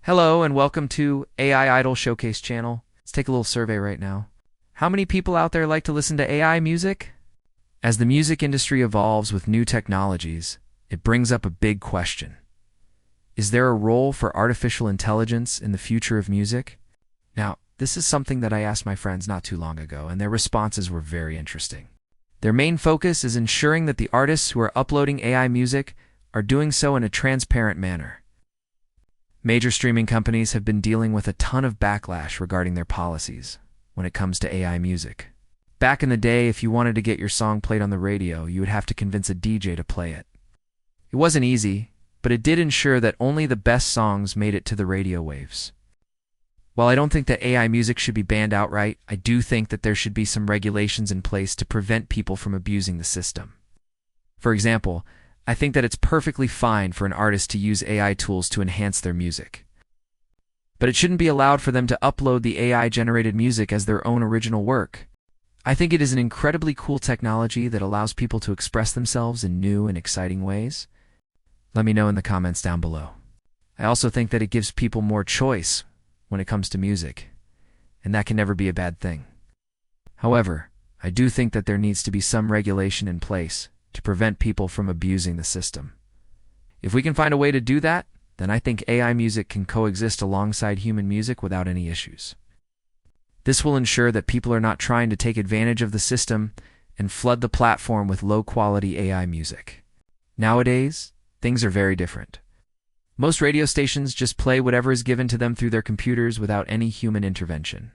Hello and welcome to AI Idol Showcase channel. Let's take a little survey right now. How many people out there like to listen to AI music? As the music industry evolves with new technologies, it brings up a big question. Is there a role for artificial intelligence in the future of music? Now, this is something that I asked my friends not too long ago, and their responses were very interesting. Their main focus is ensuring that the artists who are uploading AI music are doing so in a transparent manner. Major streaming companies have been dealing with a ton of backlash regarding their policies when it comes to AI music. Back in the day, if you wanted to get your song played on the radio, you would have to convince a DJ to play it. It wasn't easy, but it did ensure that only the best songs made it to the radio waves. While I don't think that AI music should be banned outright, I do think that there should be some regulations in place to prevent people from abusing the system. For example, I think that it's perfectly fine for an artist to use AI tools to enhance their music. But it shouldn't be allowed for them to upload the AI-generated music as their own original work. I think it is an incredibly cool technology that allows people to express themselves in new and exciting ways. Let me know in the comments down below. I also think that it gives people more choice when it comes to music, and that can never be a bad thing. However, I do think that there needs to be some regulation in place to prevent people from abusing the system. If we can find a way to do that, then I think AI music can coexist alongside human music without any issues. This will ensure that people are not trying to take advantage of the system and flood the platform with low-quality AI music. Nowadays, things are very different. Most radio stations just play whatever is given to them through their computers without any human intervention.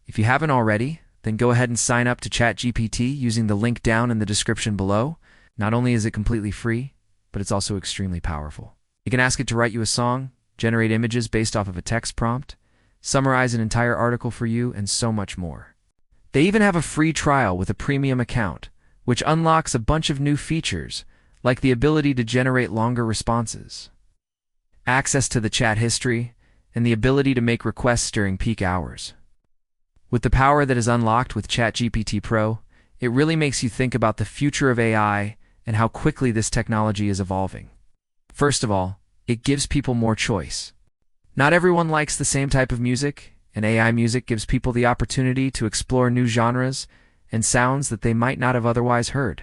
If you haven't already, then go ahead and sign up to ChatGPT using the link down in the description below. Not only is it completely free, but it's also extremely powerful. You can ask it to write you a song, generate images based off of a text prompt, summarize an entire article for you, and so much more. They even have a free trial with a premium account, which unlocks a bunch of new features, like the ability to generate longer responses, access to the chat history, and the ability to make requests during peak hours. With the power that is unlocked with ChatGPT Pro, it really makes you think about the future of AI and how quickly this technology is evolving. First of all, it gives people more choice. Not everyone likes the same type of music, and AI music gives people the opportunity to explore new genres and sounds that they might not have otherwise heard.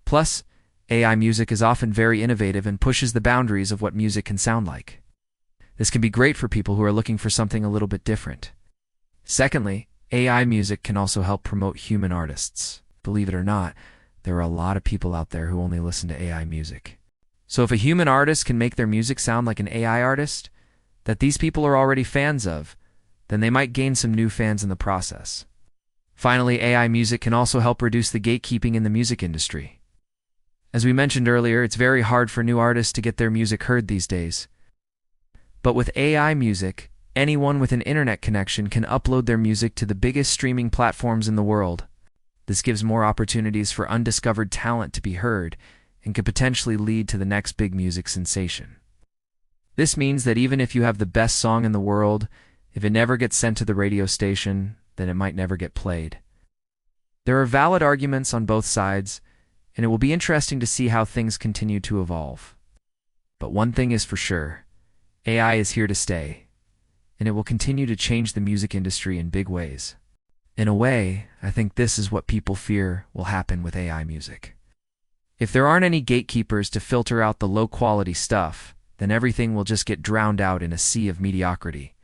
Plus, AI music is often very innovative and pushes the boundaries of what music can sound like. This can be great for people who are looking for something a little bit different. Secondly, AI music can also help promote human artists. Believe it or not, there are a lot of people out there who only listen to AI music. So if a human artist can make their music sound like an AI artist that these people are already fans of, then they might gain some new fans in the process. Finally, AI music can also help reduce the gatekeeping in the music industry. As we mentioned earlier, it's very hard for new artists to get their music heard these days. But with AI music, anyone with an internet connection can upload their music to the biggest streaming platforms in the world. This gives more opportunities for undiscovered talent to be heard and could potentially lead to the next big music sensation. This means that even if you have the best song in the world, if it never gets sent to the radio station, then it might never get played. There are valid arguments on both sides, and it will be interesting to see how things continue to evolve. But one thing is for sure, AI is here to stay, and it will continue to change the music industry in big ways. In a way, I think this is what people fear will happen with AI music. If there aren't any gatekeepers to filter out the low-quality stuff, then everything will just get drowned out in a sea of mediocrity.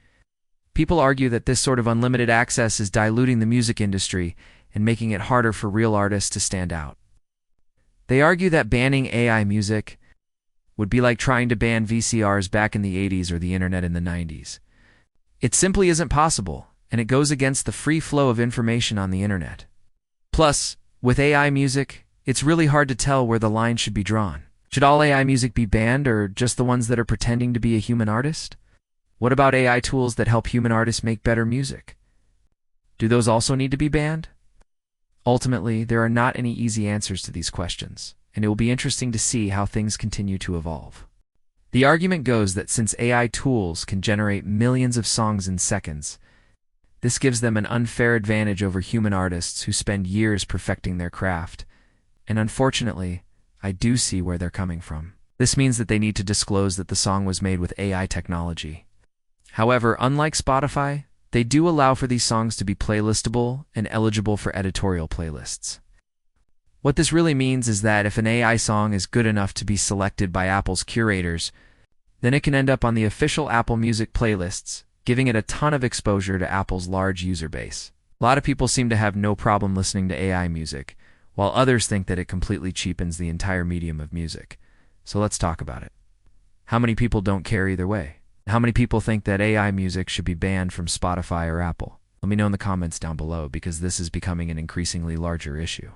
People argue that this sort of unlimited access is diluting the music industry and making it harder for real artists to stand out. They argue that banning AI music would be like trying to ban VCRs back in the 80s or the internet in the 90s. It simply isn't possible, and it goes against the free flow of information on the internet. Plus, with AI music, it's really hard to tell where the line should be drawn. Should all AI music be banned, or just the ones that are pretending to be a human artist? What about AI tools that help human artists make better music? Do those also need to be banned? Ultimately, there are not any easy answers to these questions, and it will be interesting to see how things continue to evolve. The argument goes that since AI tools can generate millions of songs in seconds, this gives them an unfair advantage over human artists who spend years perfecting their craft. And unfortunately, I do see where they're coming from. This means that they need to disclose that the song was made with AI technology. However, unlike Spotify, they do allow for these songs to be playlistable and eligible for editorial playlists. What this really means is that if an AI song is good enough to be selected by Apple's curators, then it can end up on the official Apple Music playlists, giving it a ton of exposure to Apple's large user base. A lot of people seem to have no problem listening to AI music, while others think that it completely cheapens the entire medium of music. So let's talk about it. How many people don't care either way? How many people think that AI music should be banned from Spotify or Apple? Let me know in the comments down below, because this is becoming an increasingly larger issue.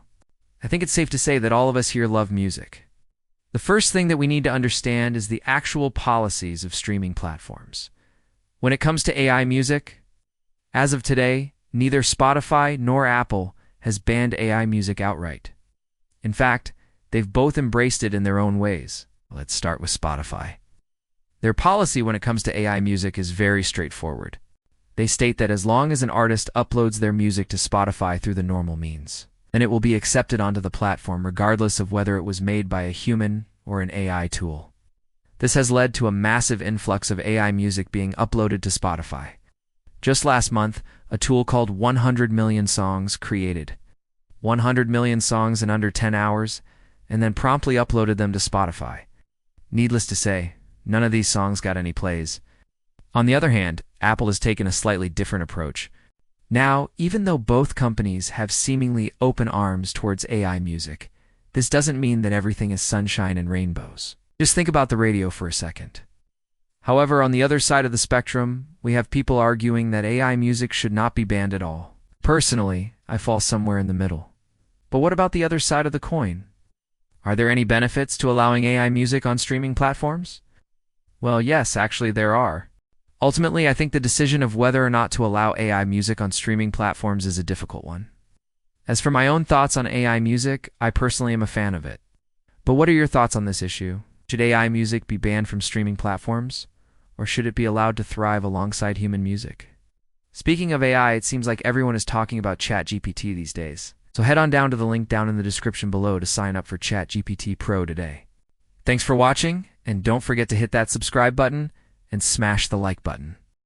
I think it's safe to say that all of us here love music. The first thing that we need to understand is the actual policies of streaming platforms. When it comes to AI music, as of today, neither Spotify nor Apple has banned AI music outright. In fact, they've both embraced it in their own ways. Let's start with Spotify. Their policy when it comes to AI music is very straightforward. They state that as long as an artist uploads their music to Spotify through the normal means, then it will be accepted onto the platform regardless of whether it was made by a human or an AI tool. This has led to a massive influx of AI music being uploaded to Spotify. Just last month, a tool called 100 Million Songs created 100 million songs in under 10 hours and then promptly uploaded them to Spotify. Needless to say, none of these songs got any plays. On the other hand, Apple has taken a slightly different approach. Now, even though both companies have seemingly open arms towards AI music, this doesn't mean that everything is sunshine and rainbows. Just think about the radio for a second. However, on the other side of the spectrum, we have people arguing that AI music should not be banned at all. Personally, I fall somewhere in the middle. But what about the other side of the coin? Are there any benefits to allowing AI music on streaming platforms? Well, yes, actually there are. Ultimately, I think the decision of whether or not to allow AI music on streaming platforms is a difficult one. As for my own thoughts on AI music, I personally am a fan of it. But what are your thoughts on this issue? Should AI music be banned from streaming platforms? Or should it be allowed to thrive alongside human music? Speaking of AI, it seems like everyone is talking about ChatGPT these days. So head on down to the link down in the description below to sign up for ChatGPT Pro today. Thanks for watching, and don't forget to hit that subscribe button and smash the like button.